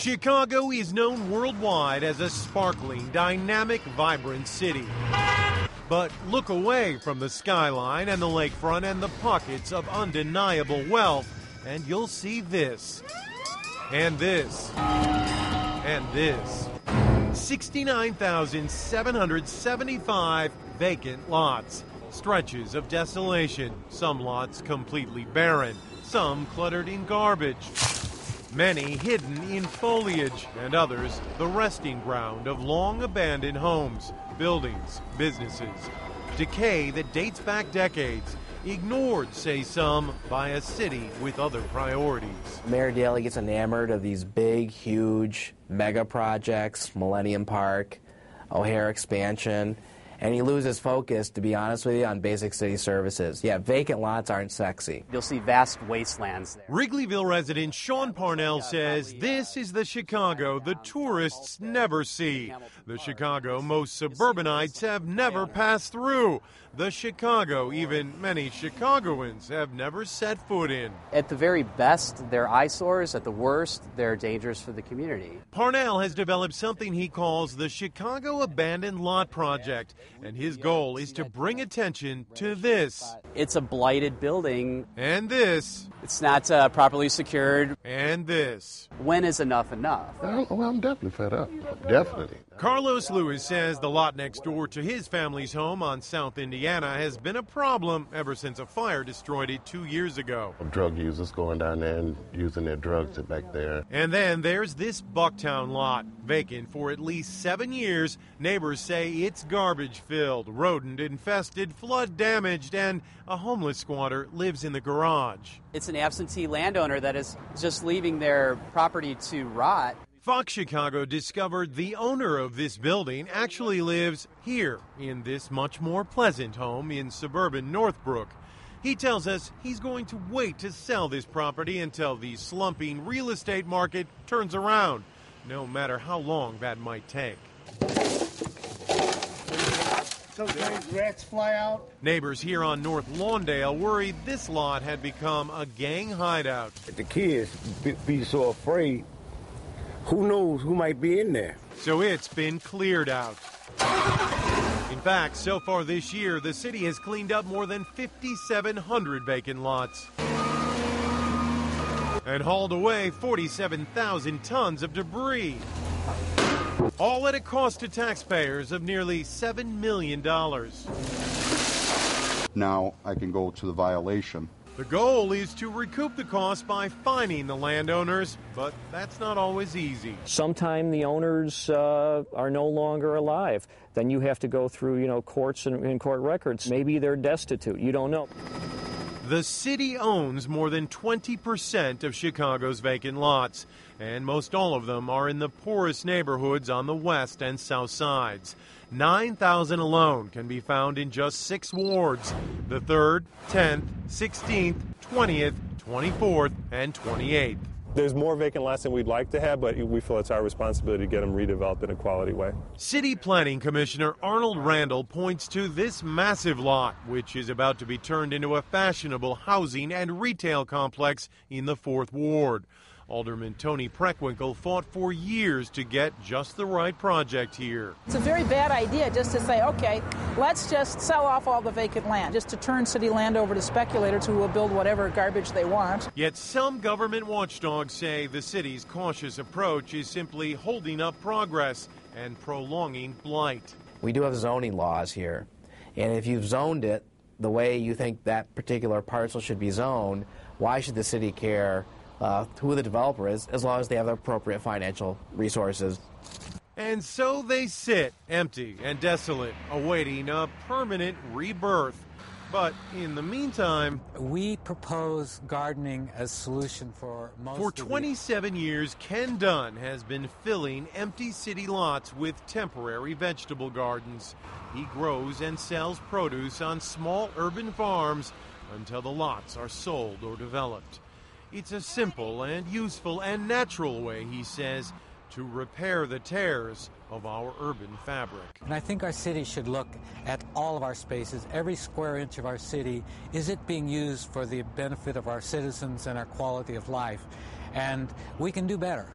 Chicago is known worldwide as a sparkling, dynamic, vibrant city. But look away from the skyline and the lakefront and the pockets of undeniable wealth, and you'll see this, and this, and this. 69,775 vacant lots. Stretches of desolation, some lots completely barren, some cluttered in garbage. Many hidden in foliage, and others the resting ground of long abandoned homes, buildings, businesses. Decay that dates back decades, ignored, say some, by a city with other priorities. Mayor Daley gets enamored of these big, huge mega projects, Millennium Park, O'Hare expansion, and he loses focus, to be honest with you, on basic city services. Yeah, vacant lots aren't sexy. You'll see vast wastelands there. Wrigleyville resident Sean Parnell says this is the Chicago the tourists never see. The Chicago most suburbanites have never passed through. The Chicago even many Chicagoans have never set foot in. At the very best, they're eyesores. At the worst, they're dangerous for the community. Parnell has developed something he calls the Chicago Abandoned Lot Project, and his goal is to bring attention to this. It's a blighted building. And this. It's not properly secured. And this. When is enough enough? Well, I'm definitely fed up. Definitely. Carlos Lewis says the lot next door to his family's home on South Indiana has been a problem ever since a fire destroyed it 2 years ago. Drug users going down there and using their drugs back there. And then there's this Bucktown lot, vacant for at least 7 years. Neighbors say it's garbage-filled, rodent-infested, flood-damaged, and a homeless squatter lives in the garage. It's an absentee landowner that is just leaving their property to rot. Fox Chicago discovered the owner of this building actually lives here in this much more pleasant home in suburban Northbrook. He tells us he's going to wait to sell this property until the slumping real estate market turns around, no matter how long that might take. Sometimes rats fly out. Neighbors here on North Lawndale worried this lot had become a gang hideout. The kids be so afraid. Who knows who might be in there? So it's been cleared out. In fact, so far this year, the city has cleaned up more than 5,700 vacant lots and hauled away 47,000 tons of debris, all at a cost to taxpayers of nearly $7 million. Now I can go to the violation. The goal is to recoup the cost by fining the landowners, but that's not always easy. Sometime the owners are no longer alive. Then you have to go through, courts and court records. Maybe they're destitute. You don't know. The city owns more than 20% of Chicago's vacant lots, and most all of them are in the poorest neighborhoods on the west and south sides. 9,000 alone can be found in just 6 wards: the 3rd, 10th, 16th, 20th, 24th, and 28th. There's more vacant lots than we'd like to have, but we feel it's our responsibility to get them redeveloped in a quality way. City Planning Commissioner Arnold Randall points to this massive lot, which is about to be turned into a fashionable housing and retail complex in the 4th Ward. Alderman Tony Preckwinkle fought for years to get just the right project here. It's a very bad idea just to say, okay, let's just sell off all the vacant land, just to turn city land over to speculators who will build whatever garbage they want. Yet some government watchdogs say the city's cautious approach is simply holding up progress and prolonging blight. We do have zoning laws here, and if you've zoned it the way you think that particular parcel should be zoned, why should the city care who the developer is, as long as they have the appropriate financial resources? And so they sit, empty and desolate, awaiting a permanent rebirth. But in the meantime, we propose gardening as a solution for most For 27 years, Ken Dunn has been filling empty city lots with temporary vegetable gardens. He grows and sells produce on small urban farms until the lots are sold or developed. It's a simple and useful and natural way, he says, to repair the tears of our urban fabric. And I think our city should look at all of our spaces, every square inch of our city. Is it being used for the benefit of our citizens and our quality of life? And we can do better.